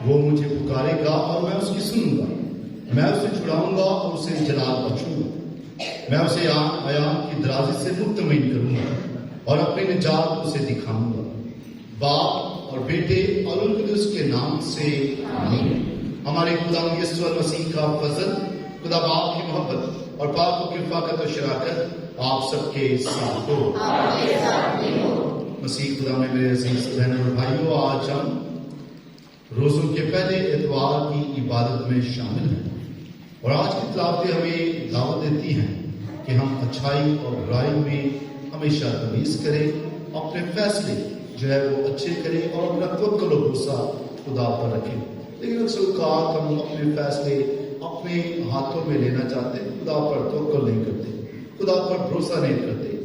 وہ مجھے پکارے گا اور میں اس کی سنوں گا، میں اسے چھڑاؤں گا اور اسے جلال بخشوں گا، میں اسے ایام کی درازی سے مطمئن کروں گا اور اپنی نجات اسے دکھاؤں گا۔ باپ اور بیٹے اور روح القدس کے نام سے آمین۔ ہمارے خدا یسوع المسیح کا فضل، خدا باپ کی محبت اور پاک و رفاقت و شراکت آپ سب کے ساتھ ہو۔ مسیح خدا میں میرے عزیز بہنوں اور بھائیوں، آج ہم روزوں کے پہلے اتوار کی عبادت میں شامل ہیں، اور آج کی تلاوتیں ہمیں دعوت دیتی ہیں کہ ہم اچھائی اور برائی میں ہمیشہ تمیز کریں، اپنے فیصلے جو ہے وہ اچھے کریں اور اپنا توکل و بھروسہ خدا پر رکھیں۔ لیکن اکثر اوقات ہم اپنے فیصلے اپنے ہاتھوں میں لینا چاہتے ہیں، خدا پر توکل نہیں کرتے، خدا پر بھروسہ نہیں کرتے،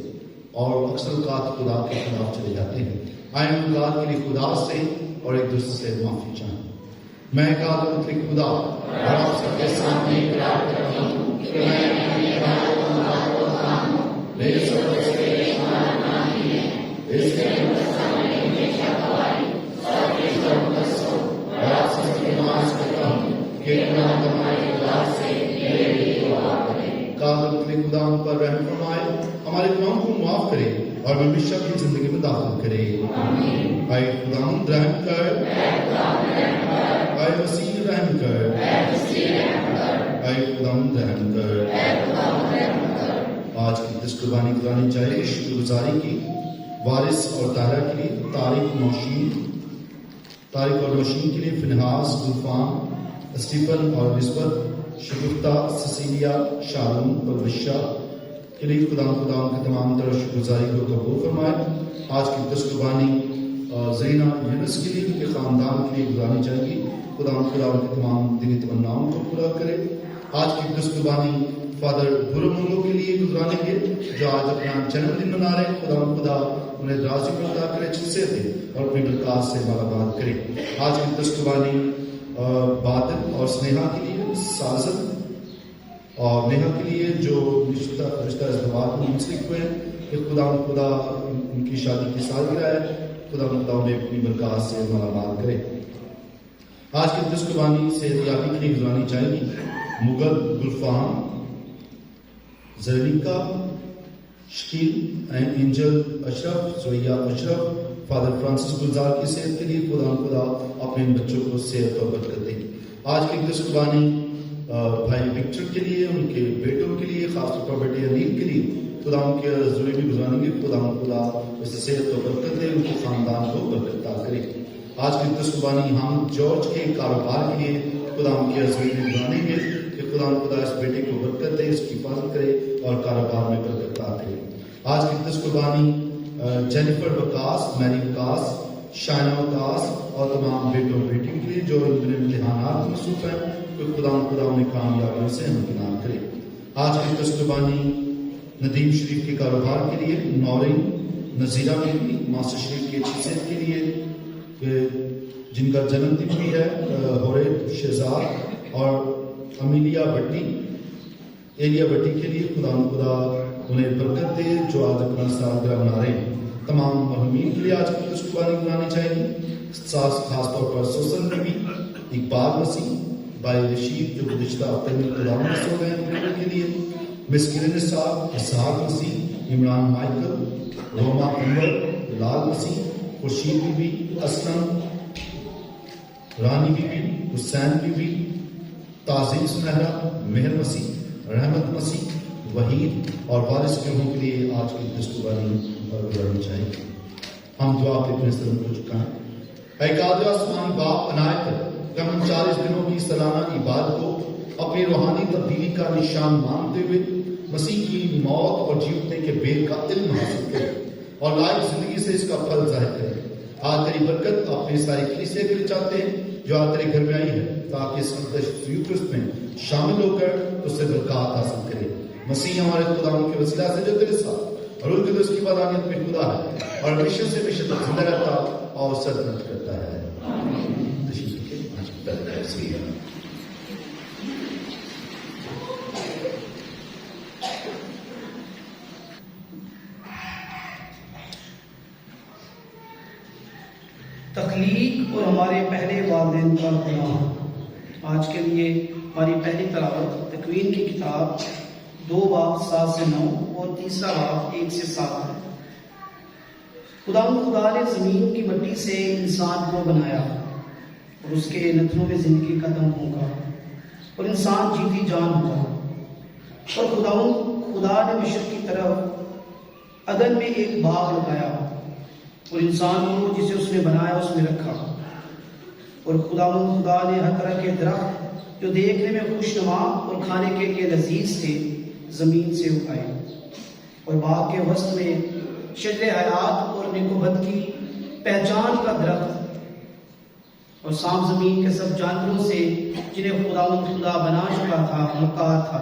اور اکثر اوقات خدا کے خلاف چلے جاتے ہیں۔ آئیں ہم خدا کے لیے خدا سے اور ایک دوسرے سے معافی چاہیں۔ میں ایک عالم خدا اور آپ سب کے سامنے اقرار کرتا ہوں کہ میں اپنی عبادت و مراقبہ کرتا ہوں، میرے سب سے شمار نہیں ہے، اس کے سامنے ہمیشہ گواہی سب کے سرمست ہو، اور آپ سب سے نماز کرتا ہوں کہ خدا تمہارے خدا سے میرے لیے دعا کرے۔ قابل خدا ہم پر رحم فرمائے، ہمارے گناہوں کو معاف کرے اور ہمیشہ کی زندگی میں داخل کرے، آمین۔ اے خدا رحم کر، اے مسیح رحم کر، اے خدا رحم کر۔ آج کی دس قربانی کرانی چاہیے شکر گزاری کی، وارث اور طاہرہ کے لیے، طارق اور نوشین کے لیے، فنحاس، طوفان، اسٹیفن اور نسبت، شگفتہ، سسیلیا، شارون اور وشا کے لیے خدا کے تمام طرح شکر گزاری کو قبول فرمائے۔ آج کی دس قربانی زینہ یونس کے لیے، ان کے خاندان کے لیے گزارنی چاہیے، خدا ان کے تمام دلی تمناؤں کو پورا کرے۔ آج کی دس قربانی فادر برمنگو کے لیے گزارنے کے، جو آج اپنا جنم دن منا رہے ہیں، خدا انہیں درازی پر عطا کرے، اچھے دے اور اپنی برکات سے مالا مال کرے۔ آج کی دس قربانی بادل اور سنیہا کے لیے، سازد اور نیہا کے لیے جو رشتہ ازدواج میں منسلک ہوئے ہیں، کہ خدا ان کی شادی کی سالگرہ ہے، خدا انہیں اپنی برکات سے مالا مال کرے۔ آج کی دس قربانی صحت یابی کے لیے گزارانی چاہیے مغل گلفام زلیکا شکیل اینجل اشرف سویا اشرف فادر فرانسس گلزار کی صحت کے لیے خدا اپنے بچوں کو صحت اور برکت دے۔ آج کی دس قربانی بھائی وکٹر کے لیے، ان کے بیٹوں کے لیے، خاص طور پر بیٹے انیل کے لیے خدا ان کے ضروری بھی گزاریں گے، خدا اسے صحت و برکت دے، ان کے خاندان کو برکت عطا کرے۔ آج کی دس قربانی ہم جارج کے کاروبار کے لیے خدا ان کے ضروری بھی گزاریں گے کہ خدا اس بیٹے کو برکت دے، اس کی حفاظت کرے اور کاروبار میں برکت عطا کرے۔ آج کی دس قربانی جینیفر وکاس، میری وکاس، شائنا وکاس اور تمام بیٹوں بیٹیوں کے لیے جو امتحانات میں مصروف ہیں کہ خدا انہیں کامیابیوں سے ہمکنار کرے۔ آج کی دس قربانی ندیم شریف کے کاروبار کے لیے، نورین نذیرہ بیوی ماسٹر شریف کی اچھی صحت کے لیے جن کا جنم دن بھی ہے، ہورے شہزاد اور امیلیا بٹی ایلیا بٹی کے لیے خدا انہیں برکت دے جو آج اپنا سالگرہ منا رہے ہیں۔ تمام مرحومین کے لیے آج کی دس قربانی گزارانی چاہیے، خاص طور پر سوسن بیوی، اقبال مسیح، بھائی رشید جو گزشتہ ہفتے میں خدا سو گئے ہیں کے لیے، مس کرن صاحب، اسحاق مسیح، عمران مائیکل، روما Umar, Lal Masih, Khurshid Bibi, Aslam, Rani Bibi, Hussain Bibi, Tazeem Sunehra, مہر مسیح، رحمت مسیح، وحید اور وارث گروہوں کے لیے آج کی دس قربانی گزارنی چاہیے۔ ہم دعا کے اپنے سلم کو چکائیں۔ اے قادر آسمانی باپ عنایت کر، ہم 40 دنوں کی سالانہ عبادت کو اپنی روحانی تبدیلی کا نشان مانتے ہوئے مسیح کی موت اور جی اٹھنے کے بے کا علم حاصل کریں اور لائق زندگی سے اس کا پھل ظاہر کریں۔ آج تیری برکت اپنی ساری کلیسیا کے لیے چاہتے ہیں جو آج تیرے گھر میں آئی ہے، تاکہ اس یوکرسٹ میں شامل ہو کر اس سے برکات حاصل کرے۔ مسیح ہمارے خدا کے وسیلہ سے جو تیرے ساتھ اور اس کی بدانیت میں خدا ہے اور ہمیشہ سے ہمیشہ تک زندہ رہتا اور سلطنت کرتا ہے۔ تخلیق اور ہمارے پہلے والدین کا گناہ۔ آج کے لیے ہماری پہلی تلاوت تکوین کی کتاب 2 باب 7 سے 9 اور تیسرا باب 1 سے 7 ہے۔ خدا نے زمین کی مٹی سے انسان کو بنایا اور اس کے نتنوں میں زندگی کا دم پھونکا اور انسان جیتی جان ہوا، اور خدا نے مشرق کی طرف عدن میں ایک باغ لگایا اور انسان کو جسے اس نے بنایا اس میں رکھا، اور خدا نے ہر طرح کے درخت جو دیکھنے میں خوشنما اور کھانے کے لیے لذیذ تھے زمین سے اگائے، اور باغ کے وسط میں شجر حیات اور نیک و بد کی پہچان کا درخت اور سام زمین کے سب جانوروں سے جنہیں خدا بنا چکا تھا مکار تھا۔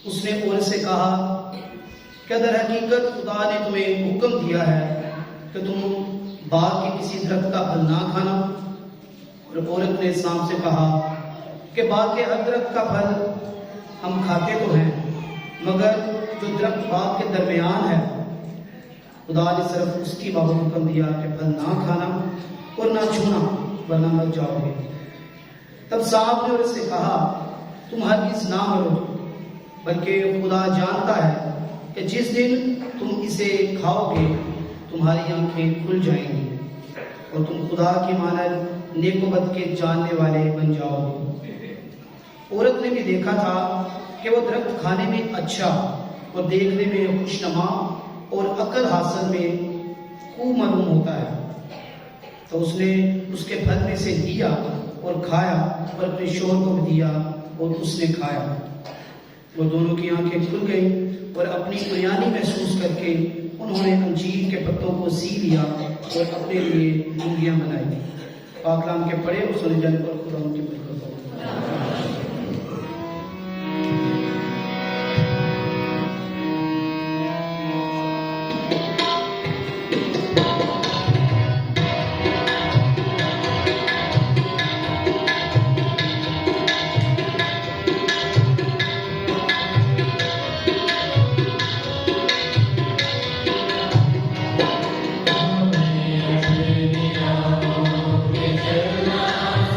اس نے عورت سے کہا کہ در حقیقت خدا نے تمہیں حکم دیا ہے کہ تم باغ کے کسی درخت کا پھل نہ کھانا، اور عورت نے سام سے کہا کہ باغ کے ہر درخت کا پھل ہم کھاتے تو ہیں، مگر جو درخت باغ کے درمیان ہے خدا نے صرف اس کی بابت حکم دیا کہ پھل نہ کھانا اور نہ چھونا ورنہ مر جاؤ گے۔ تب سام نے عورت سے کہا تم ہرگز نہ مرو، بلکہ خدا جانتا ہے کہ جس دن تم اسے کھاؤ گے تمہاری آنکھیں کھل جائیں گی اور تم خدا کی مانند نیک و بد کے جاننے والے بن جاؤ گے۔ عورت نے بھی دیکھا تھا کہ وہ درخت کھانے میں اچھا اور دیکھنے میں خوشنما اور عقل حاصل میں خوب معلوم ہوتا ہے، تو اس نے اس کے پھل میں سے دیا اور کھایا اور اپنے شوہر کو بھی دیا اور اس نے کھایا۔ وہ دونوں کی آنکھیں کھل گئیں اور اپنی عریانی محسوس کر کے انہوں نے انجیر کے پتوں کو سی لیا اور اپنے لیے انگلیاں بنائی۔ پاک کلام کے پڑھے اور سنے جانے پر خدا ان کی برکت ہو۔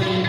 Amen.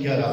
11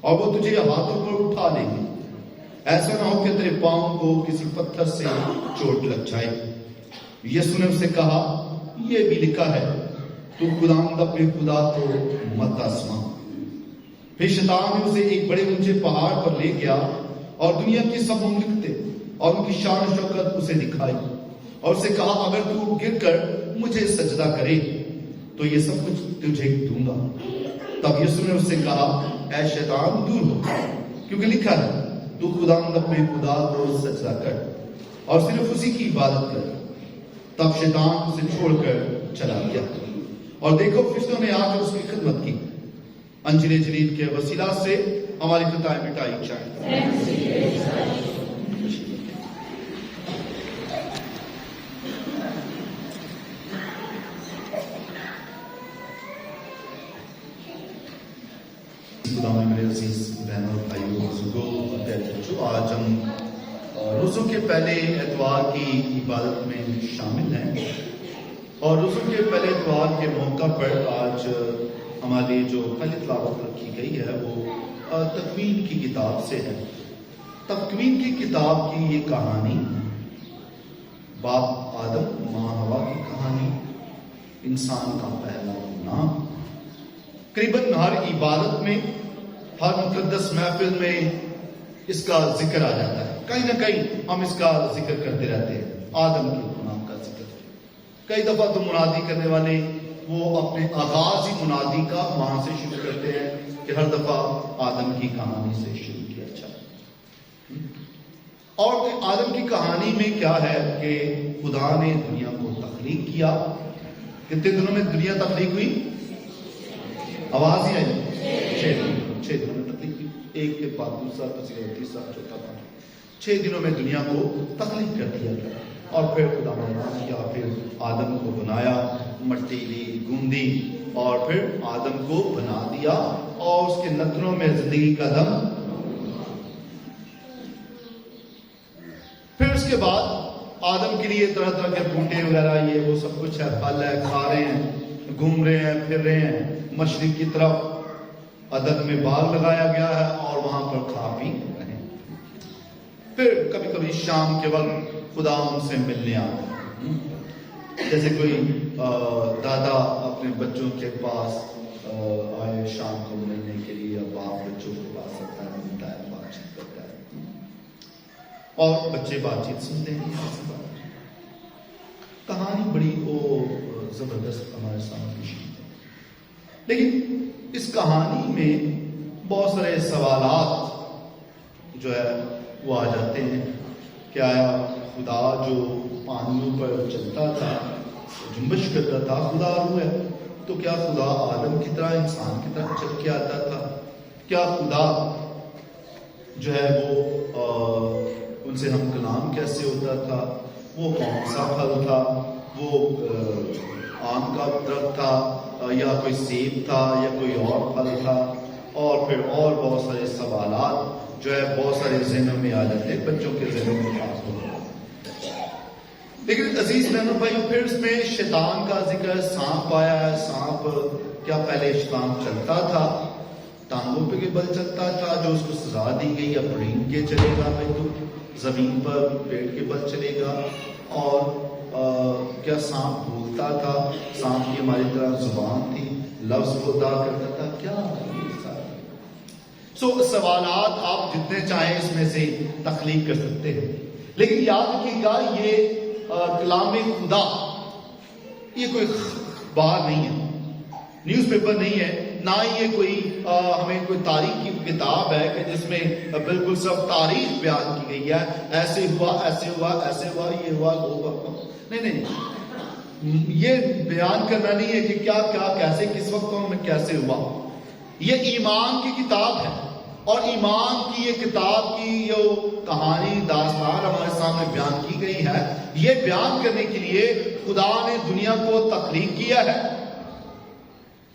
اور وہ تجھے ہاتھوں پر اٹھا لیں گے، ایسا نہ ہو کہ تیرے پاؤں کو کسی پتھر سے چوٹ لگ جائے۔ یسوع نے اسے کہا، یہ بھی لکھا ہے، تو خداوند اپنے خدا کو مت آزما۔ پھر شیطان نے اسے ایک بڑے اونچے پہاڑ پر لے گیا اور دنیا کی سب مملکتیں اور ان کی شان و شوکت اسے دکھائی، اور اسے کہا، اگر تو گر کر مجھے سجدہ کرے تو یہ سب کچھ تجھے دوں گا۔ تب یسوع نے اس سے کہا، اے شیطان دور ہو، کیونکہ لکھا ہے، تو خداوند اپنے خدا کو سجدہ کر اور صرف اسی کی عبادت کر۔ تب شیطان اسے چھوڑ کر چلا گیا، اور دیکھو فرشتوں نے آ کر اس کی خدمت کی۔ انجیل جلیل کے وسیلہ سے ہماری خطائیں مٹائی جائیں۔ خدا میں میرے عزیز بہنوں اور بھائیوں بزرگوں، آج ہم روزوں کے پہلے اتوار کی عبادت میں شامل ہیں، اور روزوں کے پہلے اتوار کے موقع پر آج ہماری جو پہلی تلاوت رکھی گئی ہے وہ تکوین کی کتاب سے ہے۔ تکوین کی کتاب کی یہ کہانی، باپ آدم ماں ہوا کی کہانی، انسان کا پہلا گناہ، قریباً ہر عبادت میں، ہر مقدس محفل میں اس کا ذکر آ جاتا ہے۔ کہیں نہ کہیں ہم اس کا ذکر کرتے رہتے ہیں، آدم کے گناہ کا ذکر۔ کئی دفعہ تو منادی کرنے والے وہ اپنے آغاز ہی منادی کا وہاں سے شروع کرتے ہیں کہ ہر دفعہ آدم کی کہانی سے شروع کیا جائے۔ اور آدم کی کہانی میں کیا ہے کہ خدا نے دنیا کو تخلیق کیا۔ کتنے دنوں میں دنیا تخلیق ہوئی؟ آواز ہی آئی؟ 6 دنوں میں تخلیق ہوئی، ایک کے بعد دوسرا، تیسرا، چوتھا، 6 دنوں میں دنیا کو تخلیق کر دیا گیا۔ اور پھر خدا نے کیا، پھر آدم کو بنایا، مٹی لی، گوندی، اور پھر آدم کو بنا دیا، اور اس کے نتنوں میں زندگی کا دم۔ پھر اس کے بعد آدم کے لیے طرح طرح کے بوٹے وغیرہ، یہ وہ سب کچھ ہے، پھل ہے، کھا رہے ہیں، گھوم رہے ہیں، پھر رہے ہیں۔ مشرق کی طرف عدن میں باغ لگایا گیا ہے اور وہاں پر کھا پی رہے ہیں۔ پھر کبھی کبھی شام کے وقت خدا ان سے ملنے آتا ہے، جیسے کوئی دادا اپنے بچوں کے پاس آئے شام کو ملنے کے لیے، یا باپ بچوں کے پاس آتا ہے، ملتا ہے، بات چیت کرتا ہے، اور بچے بات چیت سنتے ہیں۔ کہانی بڑی زبردست ہمارے سامنے پیش ہے، لیکن اس کہانی میں بہت سارے سوالات جو ہے وہ آ جاتے ہیں۔ کیا خدا جو پانیوں پر چلتا تھا، جنبش کرتا تھا، خدا روح ہے، تو کیا خدا آدم کی طرح، انسان کی طرح چل کے آتا تھا؟ کیا خدا جو ہے وہ ان سے ہم کلام کیسے ہوتا تھا؟ وہ کون سا پھل تھا؟ وہ آم کا درخت تھا، یا کوئی سیب تھا، یا کوئی اور پھل تھا؟ اور پھر اور بہت سارے سوالات جو ہے بہت سارے ذہنوں میں آ جاتے ہیں، بچوں کے ذہنوں میں خاص طور پر۔ لیکن عزیز بہنوں بھائیوں، پھر اس میں شیطان کا ذکر، سانپ آیا ہے۔ سانپ کیا پہلے شیطان چلتا تھا، ٹانگوں پہ کے بل چلتا تھا، جو اس کو سزا دی گئی، اب رینگ کے چلے گا، بھائی تو زمین پر پیٹ کے بل چلے گا؟ اور کیا سانپ بولتا تھا؟ سانپ کی ہماری طرح زبان تھی، لفظ وہ ادا کرتا تھا؟ کیا سوالات آپ جتنے چاہیں اس میں سے تخلیق کر سکتے ہیں، لیکن یاد رکھیے گا یہ کلام خدا یہ کوئی اخبار نہیں ہے، نیوز پیپر نہیں ہے، نہ ہی یہ کوئی ہمیں کوئی تاریخ کی کتاب ہے کہ جس میں بالکل سب تاریخ بیان کی گئی ہے، ایسے ہوا، ایسے ہوا، ایسے ہوا، یہ ہوا، وہ ہوا۔ نہیں، یہ بیان کرنا نہیں ہے کہ کیا کیا کیسے کس وقت میں کیسے ہوا۔ یہ ایمان کی کتاب ہے، اور ایمان کی یہ کتاب کی جو کہانی داستان ہمارے سامنے بیان کی گئی ہے، یہ بیان کرنے کے لیے خدا نے دنیا کو تخلیق کیا ہے۔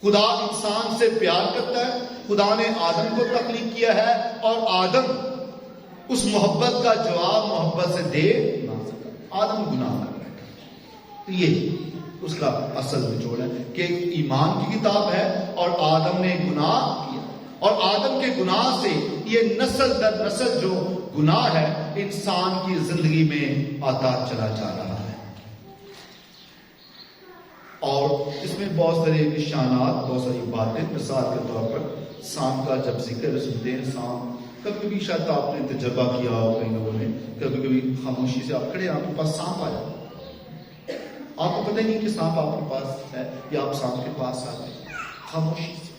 خدا انسان سے پیار کرتا ہے، خدا نے آدم کو تخلیق کیا ہے، اور آدم اس محبت کا جواب محبت سے دے نہ سکا۔ آدم گناہ کر بیٹھا۔ یہ اس کا اصل نچوڑ ہے کہ ایمان کی کتاب ہے اور آدم نے گناہ کیا۔ اور آدم کے گناہ سے یہ نسل در نسل جو گناہ ہے انسان کی زندگی میں آتا چلا جا رہا ہے. اور اس میں بہت سارے نشانات، بہت ساری باتیں، مثال کے طور پر سانپ کا جب ذکر سنتے ہیں، سانپ کبھی کبھی شاید آپ نے تجربہ کیا ہو، کئی لوگوں نے کبھی کبھی خاموشی سے آپ کھڑے، آپ کے پاس سانپ آ جاتا ہے، آپ کو پتہ نہیں کہ سانپ آپ کے پاس ہے یا آپ سانپ کے پاس آتے ہیں خاموشی سے.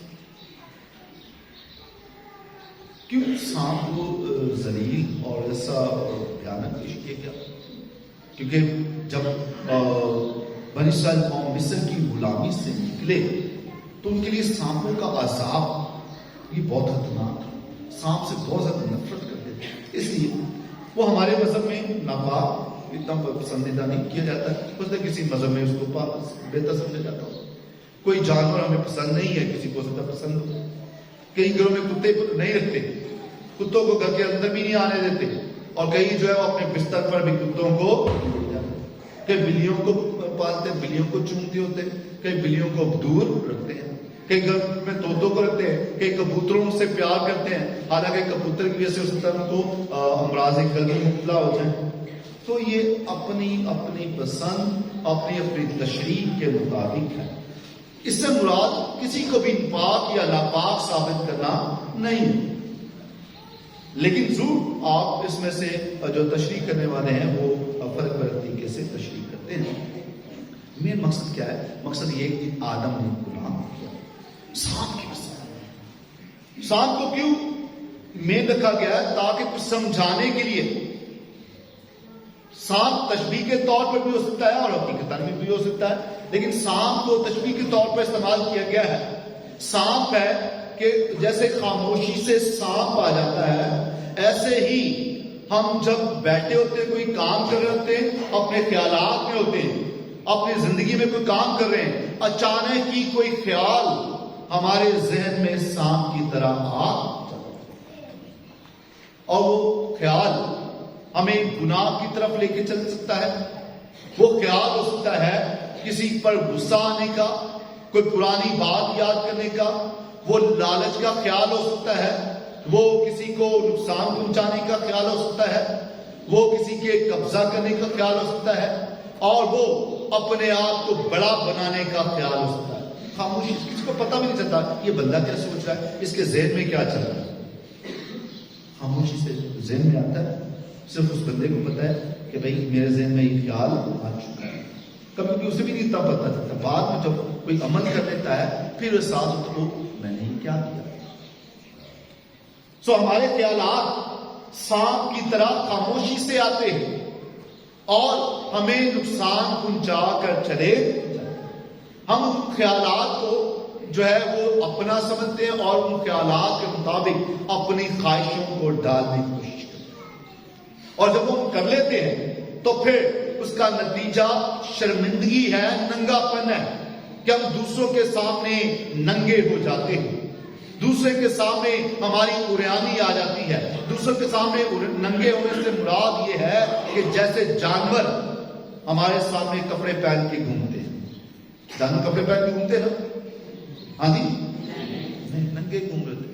کیوں سانپ کو ذلیل اور ایسا بھیانک پیش کیا گیا؟ کیونکہ جب بنی اسرائیل قوم مصر کی غلامی سے نکلے تو ان کے لیے سانپوں کا عذاب یہ بہت خطرناک تھا. سانپ سے بہت زیادہ نفرت کرتے تھے، اس لیے وہ ہمارے مذہب میں ناپاک اتنا پسندیدہ نہیں کیا جاتا. ہو سکتا ہے کسی مذہب میں اس کو بہتر سمجھا جاتا ہو. کوئی جانور ہمیں پسند نہیں ہے، کسی کو سکتا پسند ہو. کئی گھروں میں کتے نہیں رکھتے، کتوں کو گھر کے اندر بھی نہیں آنے دیتے، اور کئی جو ہے وہ اپنے بستر پر بھی کتوں کو، کئی بلیوں کو پالتے، بلیوں کو چومتے ہوتے، کئی بلیوں کو دور رکھتے ہیں، کئی گھر میں طوطوں کو رکھتے ہیں، کئی کبوتروں سے پیار کرتے ہیں، حالانکہ کبوتر کی وجہ سے اس طرح کو امراض قلب میں مبتلا ہو جائیں. تو یہ اپنی اپنی پسند، اپنی اپنی تشریح کے مطابق ہے. اس سے مراد کسی کو بھی پاک یا ناپاک ثابت کرنا نہیں، لیکن ضرور آپ اس میں سے جو تشریح کرنے والے ہیں وہ فرق طریقے سے تشریح کرتے ہیں. میرا مقصد کیا ہے؟ مقصد یہ کہ آدم نے گناہ کیا. سانپ کی مثال، سانپ کو کیوں مین رکھا گیا ہے؟ تاکہ کچھ سمجھانے کے لیے. سانپ تشبیہ کے طور پر بھی ہو سکتا ہے اور حقیقتاً بھی ہو سکتا ہے، لیکن سانپ کو تشبیہ کے طور پر استعمال کیا گیا ہے. سانپ ہے کہ جیسے خاموشی سے سانپ آ جاتا ہے، ایسے ہی ہم جب بیٹھے ہوتے ہیں، کوئی کام کر رہے ہوتے ہیں، اپنے خیالات میں ہوتے ہیں، اپنی زندگی میں کوئی کام کر رہے ہیں، اچانک ہی کوئی خیال ہمارے ذہن میں سانپ کی طرح آ جاتا ہے، اور وہ خیال ہمیں گناہ کی طرف لے کے چل سکتا ہے. وہ خیال ہو سکتا ہے کسی پر غصہ آنے کا، کوئی پرانی بات یاد کرنے کا، وہ لالچ کا خیال ہو سکتا ہے، وہ کسی کو نقصان پہنچانے کا خیال ہو سکتا ہے، وہ کسی کے قبضہ کرنے کا خیال ہو سکتا ہے، اور وہ اپنے آپ کو بڑا بنانے کا خیال ہو سکتا ہے. خاموشی، کسی کو پتہ بھی نہیں چلتا یہ بندہ کیا سوچ رہا ہے، اس کے ذہن میں کیا چل رہا ہے. خاموشی سے ذہن میں آتا ہے، صرف اس بندے کو پتا ہے کہ بھئی میرے ذہن میں یہ خیال آ چکا ہے. کبھی اسے بھی نہیں اتنا پتا چلتا، بعد میں جب کوئی عمل کر لیتا ہے پھر احساس ہوتا ہے میں نے کیا کیا. ہمارے خیالات سانپ کی طرح خاموشی سے آتے ہیں اور ہمیں نقصان پہنچا کر چلے. ہم ان خیالات کو جو ہے وہ اپنا سمجھتے ہیں اور ان خیالات کے مطابق اپنی خواہشوں کو ڈالنے کی کوشش کرتے ہیں، اور جب وہ کر لیتے ہیں تو پھر اس کا نتیجہ شرمندگی ہے، ننگا پن ہے، کہ ہم دوسروں کے سامنے ننگے ہو جاتے ہیں. دوسرے کے سامنے ہماری عریانی آ جاتی ہے. دوسروں کے سامنے ننگے ہونے سے مراد یہ ہے کہ جیسے جانور ہمارے سامنے کپڑے پہن کے گھومتے ہیں. جانور کپڑے پہن کے گھومتے ہیں نا؟ ہاں جی، نہیں، ننگے گھوم رہے تھے،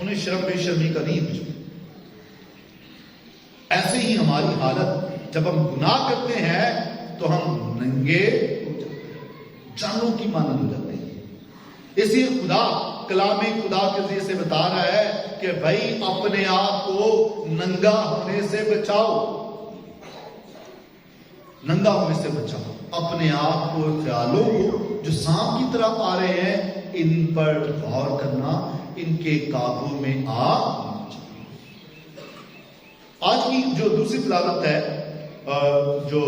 انہیں شرم بے شرمی کا نہیں بچ. ایسے ہی ہماری حالت جب ہم گناہ کرتے ہیں تو ہم ننگے ہو جاتے ہیں، جانوروں کی مانند ہو جاتے ہیں. اسی خدا کلام خدا کے ذریعے سے بتا رہا ہے کہ بھائی اپنے آپ کو ننگا ہونے سے بچاؤ، ننگا ہونے سے بچاؤ. اپنے آپ کو، خیالوں کو جو سانپ کی طرف آ رہے ہیں، ان پر غور کرنا، ان کے قابو میں آج کی جو دوسری تلاوت ہے جو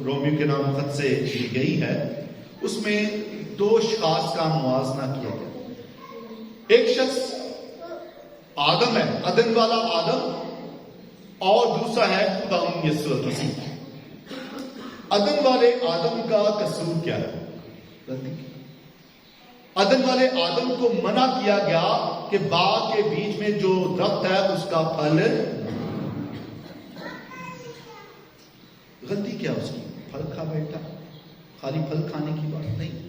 رومیو کے نام خط سے کی گئی ہے، اس میں دو اشخاص کا موازنہ کیا گیا. ایک شخص آدم ہے، عدن والا آدم، اور دوسرا ہے خدا یسوع مسیح. عدن والے آدم کا قصور کیا ہے؟ عدن والے آدم کو منع کیا گیا کہ باغ کے بیچ میں جو درخت ہے اس کا پھل. غلطی کیا اس کی؟ پھل کھا بیٹھا. خالی پھل کھانے کی بات نہیں،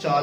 4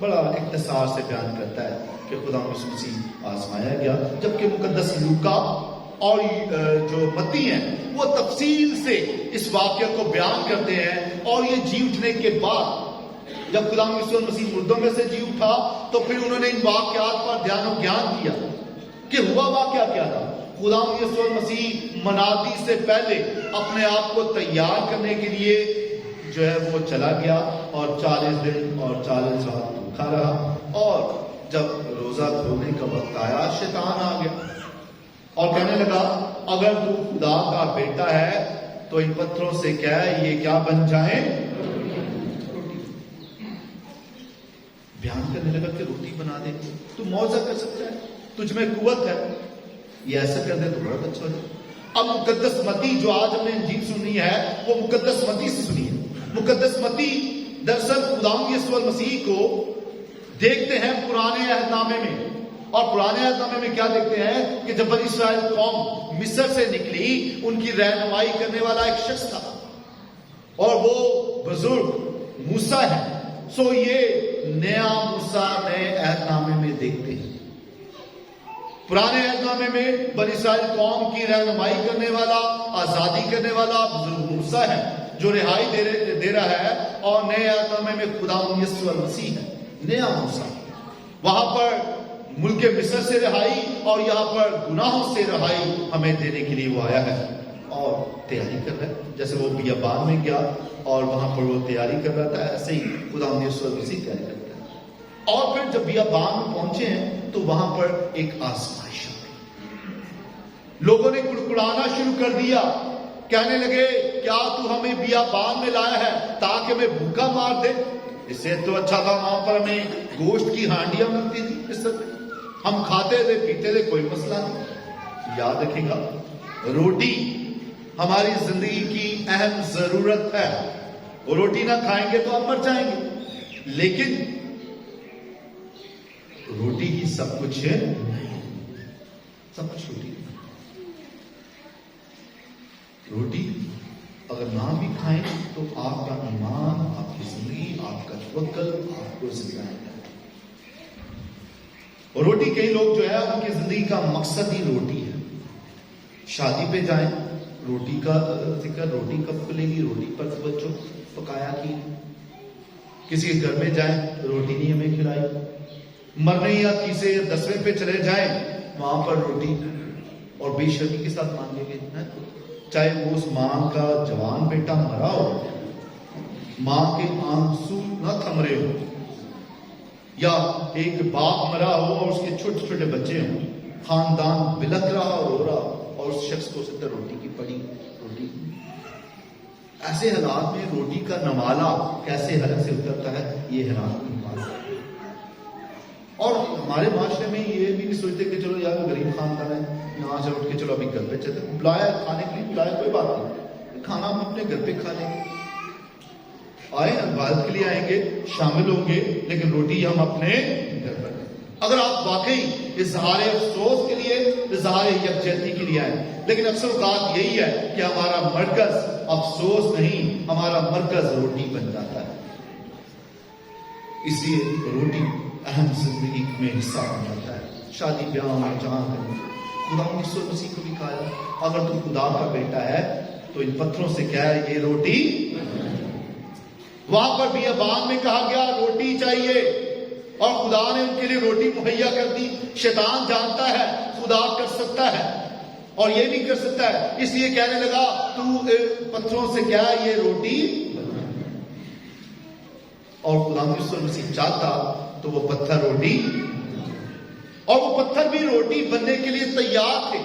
بڑا اختصار سے بیان کرتا ہے کہ خدا یسوع مسیح آزمایا گیا، جبکہ مقدس لوکا اور جو متی ہیں وہ تفصیل سے اس واقعہ کو بیان کرتے ہیں، اور یہ جی اٹھنے کے بعد جب خدا یسوع مسیح مردوں میں سے جی اٹھا تو پھر انہوں نے ان واقعات پر دھیان و گیان کیا کہ ہوا واقعہ کیا تھا۔ خدا یسوع مسیح منادی سے پہلے اپنے آپ کو تیار کرنے کے لیے جو ہے وہ چلا گیا، اور 40 دن اور 40 رات بھوکا رہا، اور جب روزہ کھولنے کا وقت آیا شیطان آ گیا اور کہنے لگا اگر تو خدا کا بیٹا ہے تو ان پتھروں سے کہہ یہ کیا بن جائیں، بیان کرنے لگا کہ روٹی بنا دے، تو معجزہ کر سکتا ہے، تجھ میں قوت ہے، یہ ایسا کر دے تو بڑا اچھا ہو جائے۔ اب مقدس متی جو آج ہم نے انجیل سنی ہے وہ مقدس متی سے سنی ہے۔ مقدس متی دراصل خدا یسوع مسیح کو دیکھتے ہیں پرانے عہد نامے میں، اور پرانے عہد نامے میں کیا دیکھتے ہیں کہ جب بنی اسرائیل قوم مصر سے نکلی ان کی رہنمائی کرنے والا ایک شخص تھا، اور وہ بزرگ موسیٰ ہے۔ سو یہ نیا موسیٰ نئے عہد نامے میں دیکھتے ہیں۔ پرانے عہد نامے میں بنی اسرائیل قوم کی رہنمائی کرنے والا، آزادی کرنے والا بزرگ موسیٰ ہے جو رہائی دے رہا ہے، اور نئے عہد نامے میں خدا یسوع مسیح ہے نیا موسیٰ۔ وہاں پر ملک مصر سے رہائی اور یہاں پر گناہوں سے رہائی ہمیں دینے کے لیے وہ آیا ہے اور تیاری کر رہا ہے۔ جیسے وہ بیابان میں گیا اور وہاں پر وہ تیاری کر رہا تھا، ایسے ہی خدا یسوع مسیح تیاری کرتا ہے۔ اور پھر جب بیابان میں پہنچے ہیں تو وہاں پر ایک آزمائش آ گئی، لوگوں نے کڑکڑانا شروع کر دیا، کہنے لگے کیا تو ہمیں بیابان میں لایا ہے تاکہ ہمیں بھوکا مار دے؟ اس سے تو اچھا تھا وہاں پر ہمیں گوشت کی ہانڈیاں ملتی تھی، اس سے ہم کھاتے تھے پیتے تھے، کوئی مسئلہ نہیں۔ یاد رکھے گا روٹی ہماری زندگی کی اہم ضرورت ہے، اور روٹی نہ کھائیں گے تو ہم مر جائیں گے، لیکن روٹی ہی سب کچھ ہے، سب کچھ روٹی اگر نہ بھی کھائیں تو آپ کا ایمان، آپ کی زندگی، آپ کا توکل آپ کو زندہ ہے۔ اور روٹی کئی لوگ جو ہے ان کی زندگی کا مقصد ہی روٹی ہے۔ شادی پہ جائیں روٹی کا ذکر، روٹی کب کھلے گی، روٹی پر بچوں پکایا کی، کسی کے گھر میں جائیں روٹی نہیں ہمیں کھلائی، مرنے یا تیسرے یا 10ویں پہ چلے جائیں وہاں پر روٹی اور بے شرمی کے ساتھ مانگے گے، چاہے وہ اس ماں کا جوان بیٹا مرا ہو، ماں کے آنسو نہ تھم رہے ہو، یا ایک باپ مرا ہو اور اس کے چھوٹے چھوٹے بچے ہوں، خاندان بلک رہا ہو، رو رہا ہو، اور اس شخص کو صرف روٹی کی پڑی روٹی۔ ایسے حالات میں روٹی کا نوالا کیسے حلق سے اترتا ہے، یہ حالات کی بات ہے۔ اور ہمارے معاشرے میں یہ بھی نہیں سوچتے کہ چلو یار غریب خاندان ہے، یہاں سے اٹھ کے چلو ابھی گھر پہ چلتے، بلایا کھانے کے لیے بلایا کوئی بات نہیں، کھانا ہم اپنے گھر پہ کھا لیں گے، آئے عبادت کے لیے آئیں گے، شامل ہوں گے، لیکن روٹی ہم اپنے گھر پر۔ اگر آپ واقعی اظہار افسوس کے لیے، اظہار یکجہتی کے لیے آئیں، لیکن اکثر اوقات یہی ہے کہ ہمارا مرکز افسوس نہیں، ہمارا مرکز روٹی بن جاتا ہے۔ اس لیے روٹی اہم زندگی میں حصہ بن جاتا ہے۔ شادی بیاہ میں جہاں خدا یسوع مسیح کو بھی کہا اگر تو خدا کا بیٹا ہے تو ان پتھروں سے کیا ہے یہ روٹی۔ وہاں پر بیابان میں کہا گیا روٹی چاہیے، اور خدا نے ان کے لیے روٹی مہیا کر دی۔ شیطان جانتا ہے خدا کر سکتا ہے اور یہ بھی کر سکتا ہے، اس لیے کہنے لگا تو پتھروں سے کیا یہ روٹی، اور خدا یسوع مسیح چاہتا تو وہ پتھر روٹی، اور وہ پتھر بھی روٹی بننے کے لیے تیار تھے،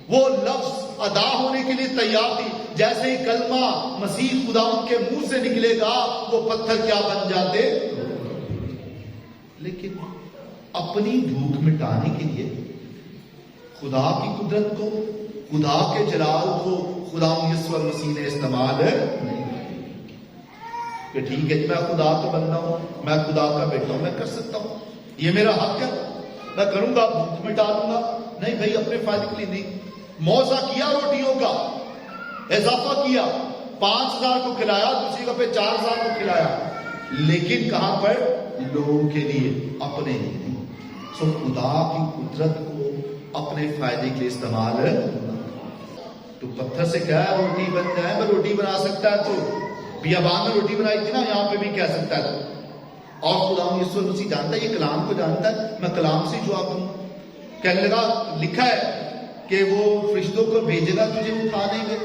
وہ لفظ ادا ہونے کے لیے تیار تھی۔ جیسے ہی کلمہ مسیح خدا ان کے منہ سے نکلے گا وہ پتھر کیا بن جاتے، لیکن اپنی بھوک مٹانے کے لیے خدا کی قدرت کو، خدا کے جلال کو خدا یسوع مسیح نے استعمال نہیں کہ ٹھیک ہے میں خدا کا بندہ ہوں، میں خدا کا بیٹا ہوں، میں کر سکتا ہوں، یہ میرا حق ہے، میں کروں گا، بھوک مٹا دوں گا۔ نہیں بھائی، اپنے فائدے کے لیے نہیں۔ موضع کیا روٹیوں کا، اضافہ کیا، 5000 کو کھلایا، دوسری کا پہ 4000 کو کھلایا، لیکن کہاں پر لوگوں کے لیے، اپنے لیے نہیں۔ سو خدا کی قدرت کو اپنے فائدے کے لیے استعمال تو پتھر سے کیا ہے روٹی بن جائے، میں روٹی بنا سکتا ہے تو بیابان میں روٹی بنائی تھی نا، یہاں پہ بھی کہہ سکتا ہے تو۔ اور خدا یسوع مسیح جانتا ہے، یہ کلام کو جانتا ہے، میں کلام سے جواب دوں۔ کہنے لگا لکھا ہے کہ وہ فرشتوں کو بھیجے گا تجھے اٹھا دیں گے،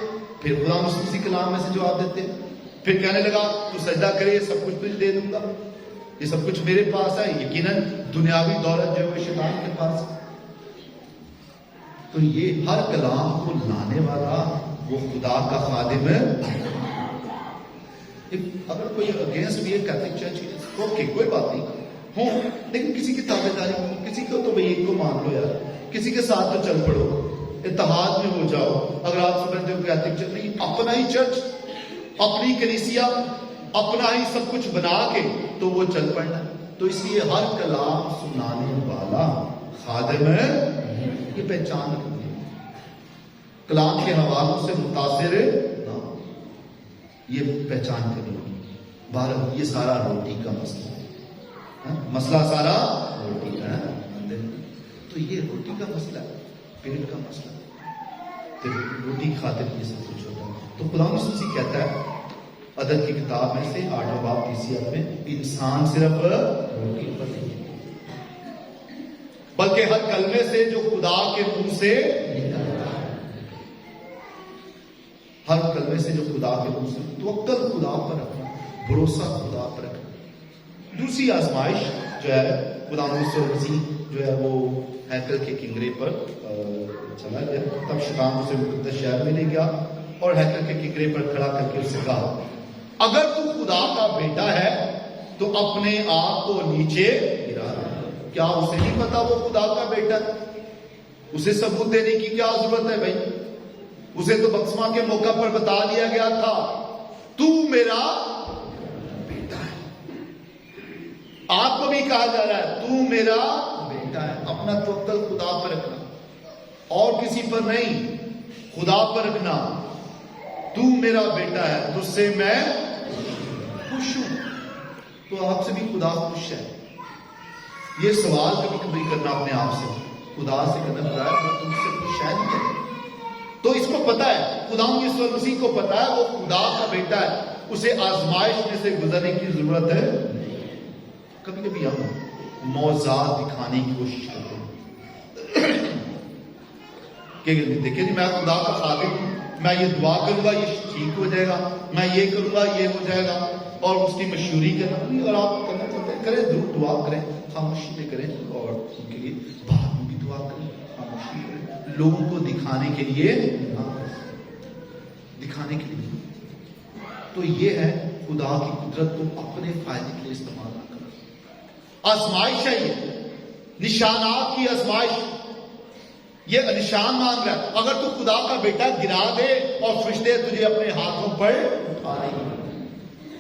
پھر خدا مسیح کلام میں سے جواب دیتے ہیں۔ پھر کہنے لگا تو سجدہ کرے، یہ سب کچھ تجھے دے دوں گا، یہ سب کچھ میرے پاس ہے۔ یقیناً دنیاوی دولت جو ہے شیطان کے پاس ہے۔ تو یہ ہر کلام کو لانے والا وہ خدا کا خادم ہے۔ اگر کوئی اگینسٹ بھی ہے کیتھولک چرچ، اوکے کوئی بات نہیں ہوں، لیکن کسی کی تابع داری، کسی کو تو بھائی ایک کو مان لو یار، کسی کے ساتھ تو چل پڑو، اتحاد میں ہو جاؤ۔ اگر آپ سمجھتے ہو کیتھولک چرچ نہیں، اپنا ہی چرچ، اپنی کلیسیا، اپنا ہی سب کچھ بنا کے تو وہ چل پڑنا۔ تو اس لیے ہر کلام سنانے والا خادم ہے، یہ پہچان رکھنی ہے۔ کلام کے حوالوں سے متاثر نہ ہو، یہ پہچان کرنی ہوگی۔ بہرحال یہ سارا روٹی کا مسئلہ ہے، مسئلہ سارا روٹی کا ہے۔ تو یہ روٹی کا مسئلہ ہے، پیٹ کا مسئلہ ہے، پھر روٹی کی خاطر یہ سب کچھ ہوتا ہے۔ تو خدا مسیح کہتا ہے عدد کی کتاب میں سے 8واں باب 30 آیت میں، انسان صرف روٹی پر نہیں بلکہ ہر کلمے سے جو خدا کے منہ سے نکلتا ہے، ہر کلمے سے جو خدا کے منہ سے، توکل خدا پر رکھنا، بھروسہ خدا پر رکھنا۔ دوسری آزمائش جو ہے، خدا مسیح جو ہے وہ ہیکل کے کنگرے پر چلا گیا، تب شیطان اسے مقدس شہر میں لے گیا اور ہیکل کے کنگرے پر کھڑا کر کے اسے کہا، اگر تو خدا کا بیٹا ہے تو اپنے آپ کو نیچے گرا دے۔ کیا اسے نہیں پتا وہ خدا کا بیٹا ہے؟ اسے ثبوت دینے کی کیا ضرورت ہے بھائی؟ اسے تو بپتسمہ کے موقع پر بتا دیا گیا تھا تو میرا بیٹا ہے۔ آپ کو بھی کہا جا رہا ہے تو میرا بیٹا ہے۔ اپنا توکل خدا پر رکھنا اور کسی پر نہیں، خدا پر رکھنا۔ تو میرا بیٹا ہے، تجھ سے میں خوش ہوں۔ تو آپ سے بھی خدا خوش ہے؟ یہ سوال کبھی کبھی کرنا اپنے آپ سے، خدا سے کرنا، خدا ہے تم سے خوش ہے نہیں ہے؟ تو اس کو پتا ہے، خدا یسوع مسیح کو پتا ہے وہ خدا کا بیٹا ہے، اسے آزمائش میں سے گزرنے کی ضرورت ہے نہیں۔ کبھی کبھی ہم معجزات دکھانے کی کوشش کرتے ہیں کہ دیکھیں جی میں خدا کا خادم ہوں، میں یہ دعا کروں گا یہ ٹھیک ہو جائے گا، میں یہ کروں گا یہ ہو جائے گا، اور اس کی مشہوری کرنا نہیں۔ اور آپ کرنا چاہتے ہیں کریں، ضرور دعا کریں، خاموشی میں کریں، اور ان کے لیے بعد میں بھی دعا کریں، خاموشی کریں، لوگوں کو دکھانے کے لیے، دکھانے کے لیے۔ تو یہ ہے خدا کی قدرت کو اپنے فائدے کے لیے استعمال نہ کرنا۔ آزمائش ہے، یہ نشانات کی آزمائش، یہ نشان مانگ رہا ہے۔ اگر تو خدا کا بیٹا گرا دے اور فرشتے تجھے اپنے ہاتھوں پر اٹھا لیں گے۔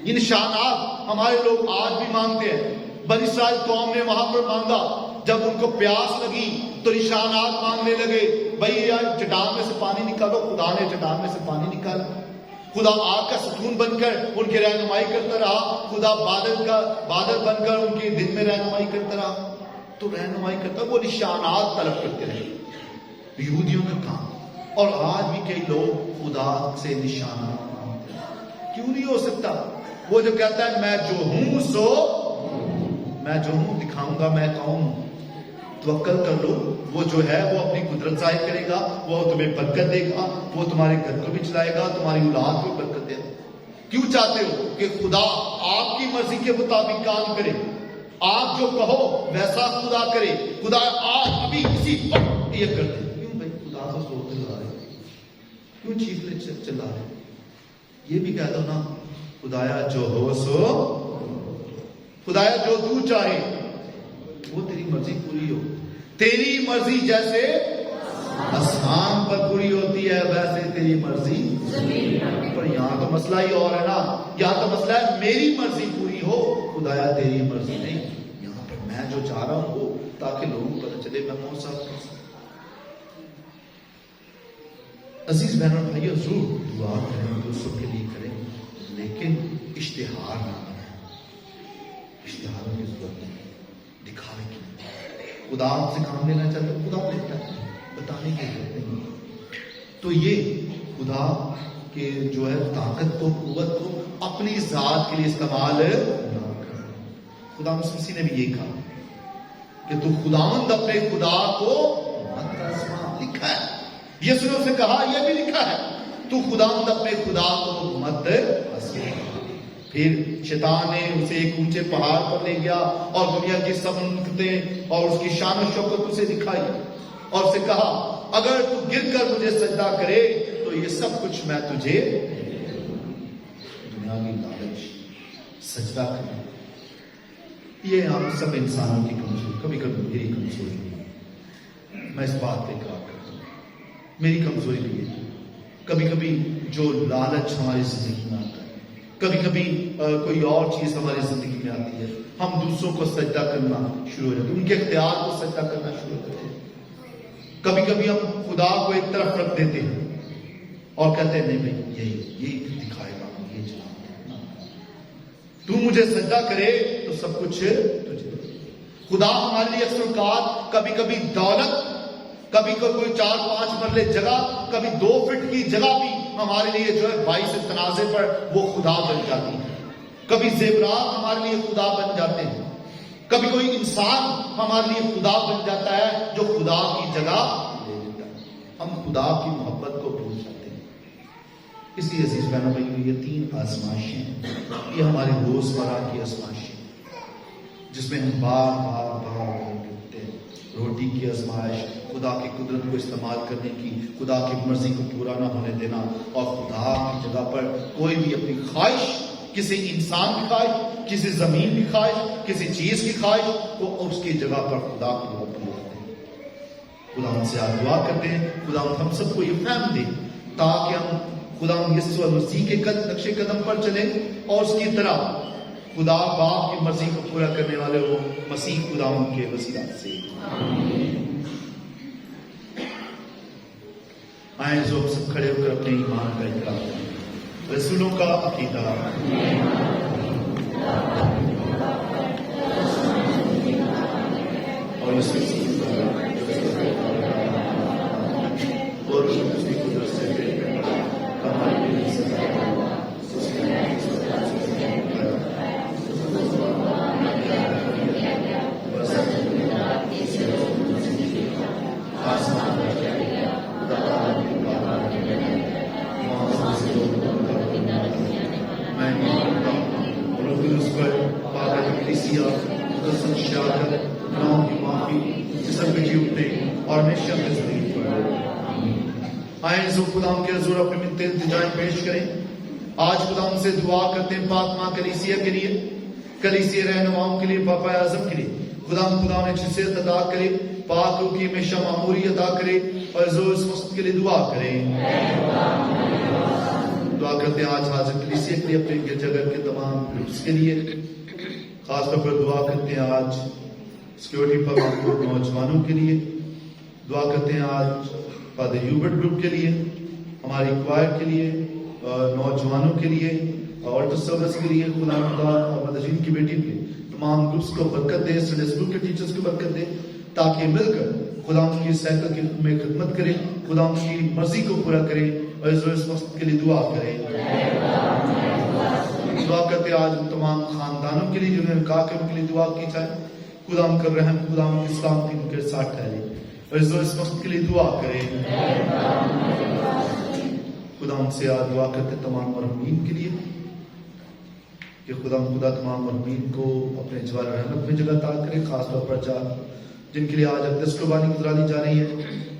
یہ نشانات ہمارے لوگ آج بھی مانگتے ہیں۔ بنی اسرائیل قوم نے وہاں پر مانگا، جب ان کو پیاس لگی تو نشانات مانگنے لگے، بھائی یار چٹان میں سے پانی نکالو۔ خدا نے چٹان میں سے پانی نکالا، خدا آگ کا ستون بن کر ان کی رہنمائی کرتا رہا، خدا بادل بن کر ان کے دل میں رہنمائی کرتا رہا۔ تو رہنمائی کرتا، وہ نشانات طلب کرتے رہے، یہودیوں کا کام۔ اور آج بھی کئی لوگ خدا سے نشانات مانگتے ہیں۔ کیوں نہیں ہو سکتا؟ وہ جو کہتا ہے میں جو ہوں سو میں جو ہوں دکھاؤں گا میں کون ہوں۔ توکل کر لو، وہ جو ہے وہ اپنی قدرت ظاہر کرے گا، وہ تمہیں برکت دے گا، وہ تمہارے گھر کو بھی چلائے گا، تمہاری اولاد کو برکت دے گا۔ کیوں چاہتے ہو کہ خدا آپ کی مرضی کے مطابق کام کرے؟ آپ جو کہو ویسا خدا کرے۔ خدا آج ابھی اسی وقت یہ کر دے۔ کیوں بھائی خدا سے زور چلا رہے؟ کیوں چیخنے چلا رہے؟ یہ بھی کہہ دو نا، خدایا جو ہو سو، خدایا جو تو چاہے وہ تیری مرضی پوری ہو۔ تیری مرضی جیسے آسمان پر پوری ہوتی ہے ویسے تیری مرضی زمین پر۔ یہاں تو مسئلہ ہی اور ہے نا، یہاں تو مسئلہ ہے میری مرضی پوری ہو، خدایا تیری مرضی نہیں۔ یہاں پر میں جو چاہ رہا ہوں وہ، تاکہ لوگوں کو پتہ چلے میں کون سا ہوں۔ عزیز بہنوں اور بھائیو، ضرور دعا کریں، دوسروں کے لیے کریں، لیکن اشتہار نہ کریں۔ اشتہاروں کی ضرورت نہیں, دکھاوے کی. خدا آپ سے کام لینا چاہتا ہے, خدا لیتا ہے, بتانے کی ضرورت نہیں. تو یہ خدا کے جو ہے طاقت کو, قوت کو اپنی ذات کے لیے استعمال نہ کرنا. خدا مسیح نے بھی یہی کہا کہ تو خداوند اپنے خدا کو مت آزما, لکھا ہے. یسوع نے اسے کہا, یہ بھی لکھا ہے, تو خداوند اپنے خدا کو مت آزما. پھر شیطان نے اسے ایک اونچے پہاڑ پر لے گیا اور دنیا کی سب نعمتیں اور اس کی شان و شوکت اسے دکھائی اور اسے کہا, اگر تو گر کر مجھے سجدہ کرے تو یہ سب کچھ میں تجھے. دنیاوی لالچ, سجدہ کرنا, یہ ہم سب انسانوں کی کمزوری, کبھی کبھی میری کمزوری ہے, میں اس بات پہ اقرار کرتا ہوں, میری کمزوری بھی ہے. کبھی کبھی جو لالچ ہماری زندگی میں آتا ہے, کبھی کبھی کوئی اور چیز ہماری زندگی میں آتی ہے, ہم دوسروں کو سجدہ کرنا شروع ہو جاتے ہیں, ان کے اختیار کو سجدہ کرنا شروع کرتے ہیں. کبھی کبھی ہم خدا کو ایک طرف رکھ دیتے ہیں اور کہتے ہیں نہیں بھائی یہی دکھائے گا, یہ چلا, تو مجھے سجدہ کرے تو سب کچھ تجھے. خدا ہمارے لیے اکثر اوقات کبھی کبھی دولت, کبھی کوئی 4-5 مرلے جگہ, کبھی 2 فٹ کی جگہ بھی ہمارے لیے جو ہے باعث تنازع پر وہ خدا بن جاتی ہے. کبھی زیورات ہمارے لیے خدا بن جاتے ہیں, کبھی کوئی انسان ہمارے لیے خدا بن جاتا ہے جو خدا کی جگہ لے لیتا ہے. ہم خدا کی محبت کو بھول جاتے ہیں. اس لیے عزیز بہنوں بھائیوں, یہ 3 آزمائشیں ہیں, یہ ہماری روزمرہ کی آزمائشیں جس میں ہم بار ڈوبتے ہیں. روٹی کی آزمائش, خدا کی قدرت کو استعمال کرنے کی, خدا کی مرضی کو پورا نہ ہونے دینا, اور خدا کی جگہ پر کوئی بھی اپنی خواہش, کسی انسان کی خواہش, کسی زمین کی خواہش, کسی چیز کی خواہش کو اس کی جگہ پر خدا کی محبت کرتے ہیں. خدا ہم سے دعا کرتے ہیں, خدا ہم سب کو یہ فہم دے تاکہ ہم خدا یسوع مسیح کے نقش قدم پر چلیں اور اس کی طرح خدا باپ کی مرضی کو پورا کرنے والے ہو, مسیح خدا ان کے وسیلہ سے. آئیں جو سب کھڑے ہو کر اپنے ایمان کا اقرار کریں. رسولوں کا عقیدہ, اور اس اور اس کی قدرت سے اور ہمیشہ زندگی پر آئیں جو خدا کے حضور اپنے منتیں التجائیں پیش کریں. آج خدا ہم سے دعا کرتے ہیں پاک ماں کلیسیا کے لیے, کلیسیا رہنماؤں کے لیے, پاپا اعظم کے لیے. خدا نے جسیت عطا کرے, پاک روح کی ہمیشہ معموری عطا کرے, اور حضور اس وقت کے لیے دعا کریں. دعا کرتے ہیں آج حاضر کلیسیا کے لیے, اپنے گرجا گھر کے تمام گروپس کے لیے. خاص طور پر دعا کرتے ہیں آج سیکورٹی پر نوجوانوں کے لیے. دعا کرتے ہیں آج فادر ہیوبرٹ گروپ کے لیے, ہماری کوائر کے لیے, نوجوانوں کے لیے, آلٹر سروس کے لیے. خدا مدرجین کی بیٹی کے تمام گروپس کو برکت دے, سنڈے اسکول کے ٹیچرز کو برکت دے, تاکہ مل کر خدا کی سائیکل کی میں خدمت کریں, خدا کی مرضی کو پورا کریں, اور اس وقت کے لیے دعا کریں. دعا کرتے آج تمام خاندانوں کے لیے جنہوں نے کہا کہ ان کے لیے دعا کی جائے. خدا ہم کر رحم, خدا ہم کی سلامتی ان کے ساتھ ٹھہرے, اور اس وقت کے لیے دعا کریں. خدا ہم سے آج دعا کرتے تمام مرحومین کے لیے کہ خدا تمام مرحومین کو اپنے جوار رحمت میں جگہ عطا کرے. خاص طور پر جن کے لیے آج اقدس قربانی گزرانی جا رہی ہے,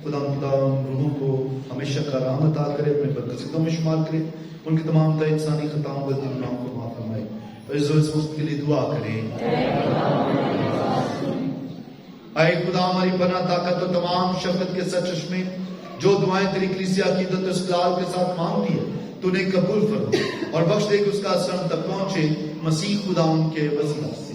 خدا روحوں کو ہمیشہ کا رحم عطا کرے, اپنے برکتوں میں شمار کرے, ان کی تمام انسانی خطاؤں کو گناہوں کو معاف فرمائے, اور اس وقت کے لیے دعا کریں. اے خدا ہماری پناہ طاقت اور تمام شفقت کے سرچشمے, جو دعائیں تیری کلیسیا عقیدت اور استقلال کے ساتھ مانگتی ہے, تو نے قبول فرما اور بخش دے کہ اس کا اثر ہم تک پہنچے, مسیح خدا ان کے وسیلہ سے.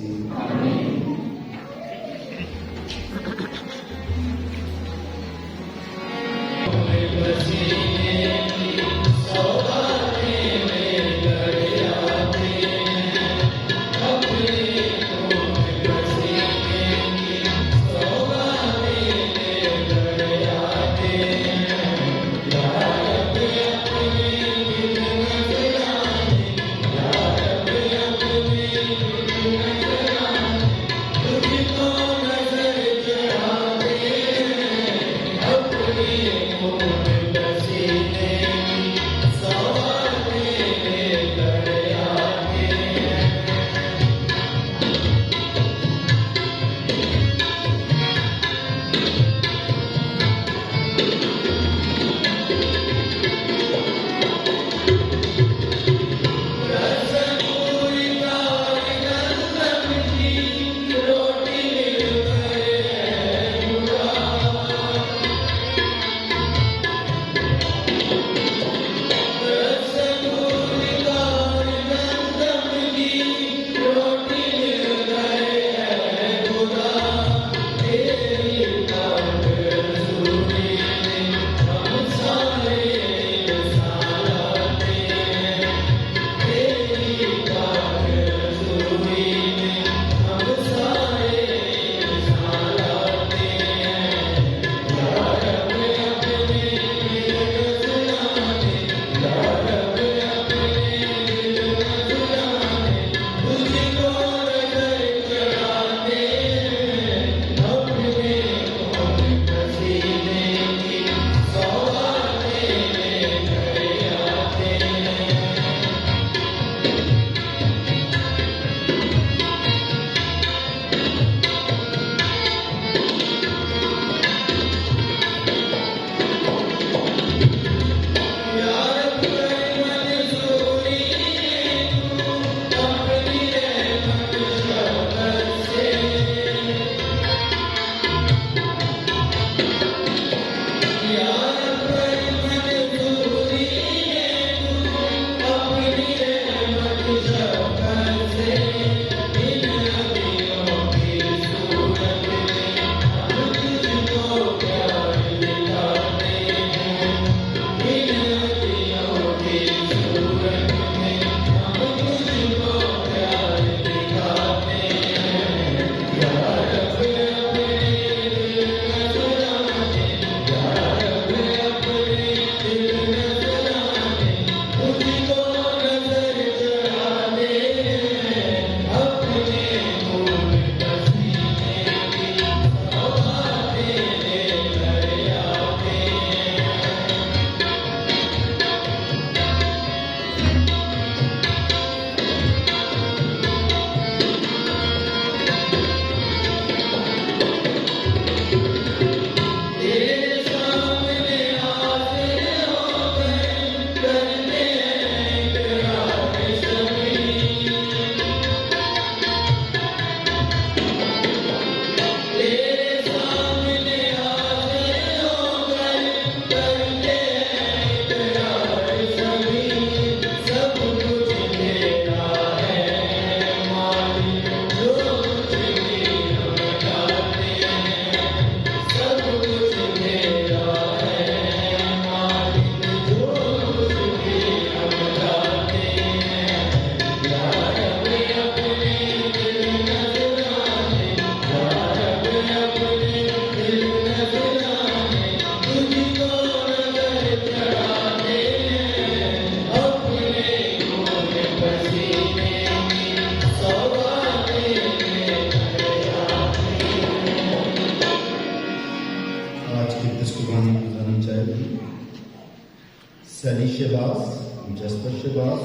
شہباز, جسپر شہباز,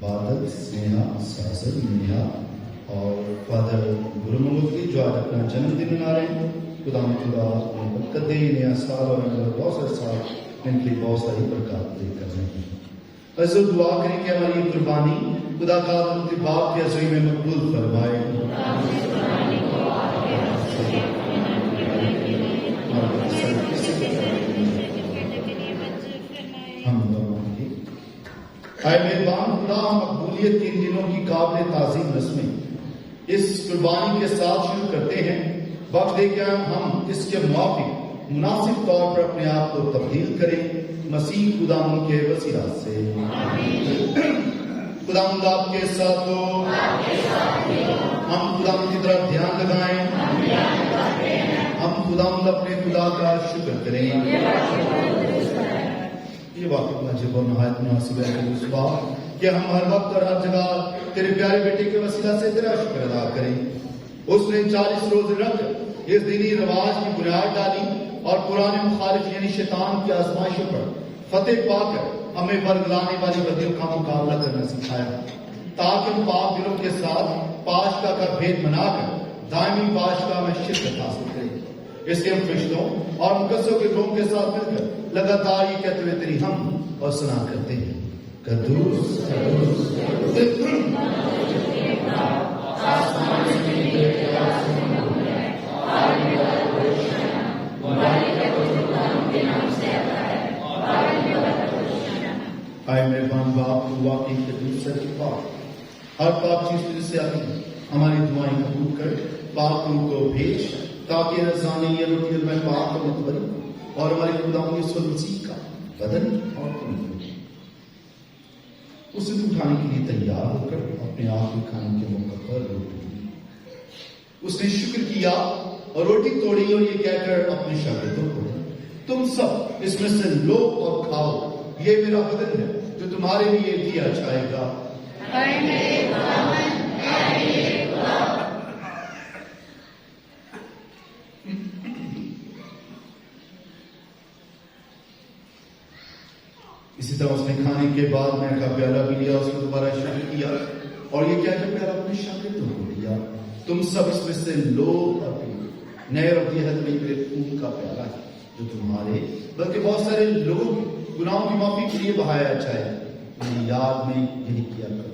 بادل, سنیہا, ساسر, نیہا اور فادر گرو مموتی جو آج اپنا جنم دن منا رہے ہیں. خدا برکت دے, نیا سال اور بہت سارے سال ان کے لیے بہت ساری برکات دے کر رہے ہیں. بس دعا کریں کہ ہماری یہ قربانی خدا کا باپ کے عزوی میں مقبول فرمائے. اے مہربان خدا, ہم مقبولیت کے ان دنوں کی قابل تعظیم رسمیں اس قربانی کے ساتھ شروع کرتے ہیں. وقت دے کے ہم اس کے موافق مناسب طور پر اپنے آپ کو تبدیل کریں مسیح خداوند کے وسیلہ سے. خداوند آپ کے ساتھ ہو. ہم خداوند کی طرف دھیان لگائیں. ہم خداوند اپنے خدا کا شکر کریں. یہ واقعہ واجب اور نہایت مناسب ہے اس بات کہ ہم ہر وقت اور ہر جگہ تیرے پیارے بیٹے کے وسیلہ سے تیرا شکر ادا کریں. اس نے 40 روز رکھ اس دینی رواج کی بنیاد ڈالی اور پرانے مخالف یعنی شیطان کی آزمائشوں پر فتح پا کر ہمیں ورگلانے والی بدیوں کا مقابلہ کرنا سکھایا تاکہ ہم پاک دلوں کے ساتھ پاشکا کا بھید منا کر دائمی پاشکا میں شرکت حاصل کریں. اس کے ہم فرشتوں اور مقدسوں کے لوگوں کے ساتھ مل کر لگاتار یہ کہتے ہوئے تیری ہم اور ثنا کرتے ہیں. قدوس قدوس آئے مہربان باپ واقعی قدوس سے پاک ہر پاک چیز تجھ سے آتی ہے. ہماری دعائیں قبول کر پاک روح کو بھیج تاکہ رضانے یہ روٹی میں پاک اور متبرک اور ہمارے خدا یسوع مسیح کا بدن اور خون اسے اٹھانے کے لیے تیار ہو کر اپنے آپ کو کھانے کے موقع پر روٹی اس نے شکر کیا اور روٹی توڑی اور یہ کہہ کر اپنے شاگردوں کو تم سب اس میں سے لو اور کھاؤ, یہ میرا بدن ہے جو تمہارے لیے دیا جائے گا. اسی طرح اس نے کھانے کے بعد میں کا پیالہ بھی لیا, اس کو دوبارہ شکر کیا اور یہ کہہ کر پیالہ اپنے شاگردوں کو دیا, تم سب اس میں سے لو اور پیو, نئے اور یہ میرے خون کا پیالہ ہے جو تمہارے بلکہ بہت سارے لوگ گناہوں کی معافی کے لیے بہایا جائے. میری یاد میں یہی کیا کرو.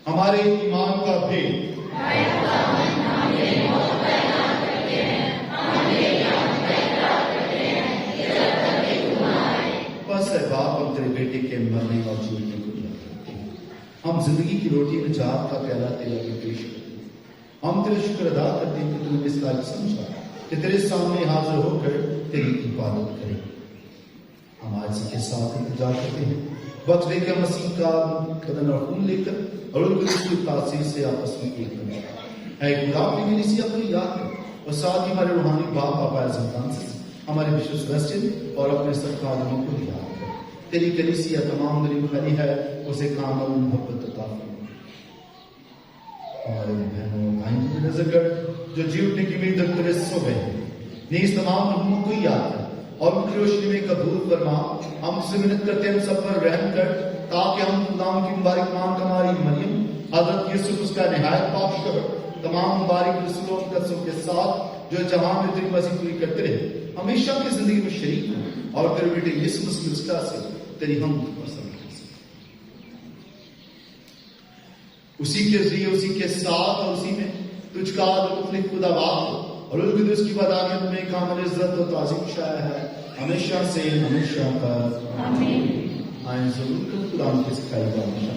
ہمارے ایمان کا بھید بس ہے باپ, ہم تیرے بیٹے کے مرنے اور جینے کو یاد کرتے ہیں. ہم زندگی کی روٹی نجات کا پیالہ تیرے آگے پیش کرتے ہیں. ہم تیرے شکر ادا کرتے ہیں کہ تم نے اس قابل سمجھا کہ تیرے سامنے حاضر ہو کر تیری عبادت کریں. ہم آج اسی کے ساتھ انتظار کرتے ہیں وقت دے کر مسیح کا بدن اور خون لے کر اور ان کو اس کی تاثیر سے آپس میں ایک بنا ہے. خدا کی کلیسیا کو یاد کر اور ساتھ ہی ہمارے روحانی باپ پاپا اعظم فرانسس, ہمارے بشپ سیباسٹین اور اپنے سب خادموں کو یاد کر. تیری کلیسیا تمام دلی بھری ہے, اسے کامل محبت عطا فرما. ہمارے بہنوں اور بھائیوں کو نظر کر جو جی اٹھنے کی امید رکھتے سو گئے ہیں, نیز تمام لوگوں کو یاد کر اور ان کی روشنی میں قبول فرما. ہم سے منت کرتے ہیں ہم سب پر رحم کر تاکہ ہم خداوند کی مبارک ماں ہماری مریم حضرت یوسف اس کا نہایت پاک شکر تمام مبارک رسولوں مقدسوں کے ساتھ جو جہاں میں تیری مرضی پوری کرتے رہے ہمیشہ کی زندگی میں شریک ہوں اور تیرے بیٹے یسوع مسیح سے تیری ہم پسند کر سکیں. اسی کے ذریعے اسی کے ساتھ اور اسی میں تجھ کا مختلف خدا باپ اور القدس کی ودانیت میں کامل عزت و تعظیم شائع ہے ہمیشہ سے ہمیشہ تک آمین. آئیں ضرور کر خدا کے سکھائی کا ہمیشہ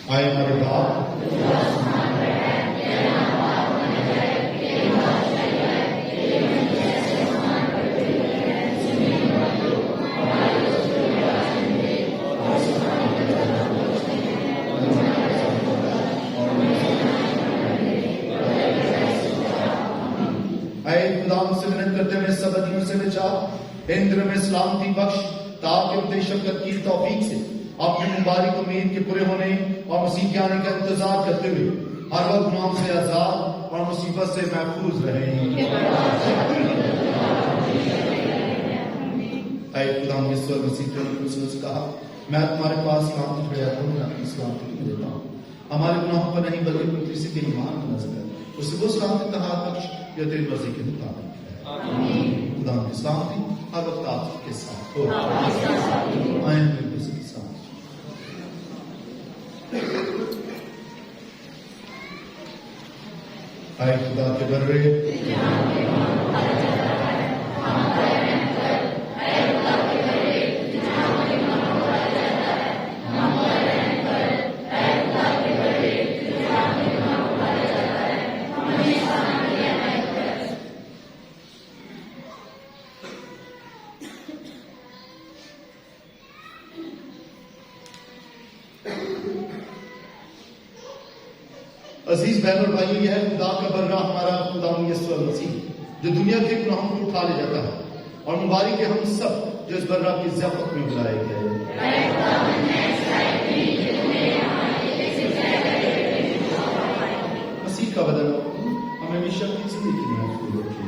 آئے ہمارے باپ ان دنوں میں سلامتی بخش تاکہ اپنی شفقت کی توفیق سے اپنی مبارک امید کے پورے ہونے اور مسیح کے آنے کا انتظار کرتے ہوئے ہر وقت گناہوں سے آزاد اور مصیبت سے محفوظ رہیں۔ اے خدا یسوع مسیح نے کہا میں تمہارے پاس سلامتی چھوڑے آتا ہوں، میں اپنی سلامتی نہیں دیتا ہوں، ہمارے گناہوں پر نہیں بلکہ پتری سے کے ایمان پر نظر ہے، اسے وہ سلامتی کہا بخش جو تیری مرضی کے مطابق ہے۔ خدا کی سلامتی ہر وقت آپ کے ساتھ ہو۔ آئیں میرے دوست کے ساتھ۔ اے خدا کے بندے عزیز بہن اور بھائیو، یہ ہے خدا کا بندہ ہمارا خدا یسوع مسیح جو دنیا کے گناہوں کو اٹھا لے جاتا ہے، اور مبارک ہے ہم سب جو اس بندہ کی ضیافت میں بلائے گئے۔ مسیح کا بدن ہمیں ہمیشہ کی زندگی میں محفوظ رکھے۔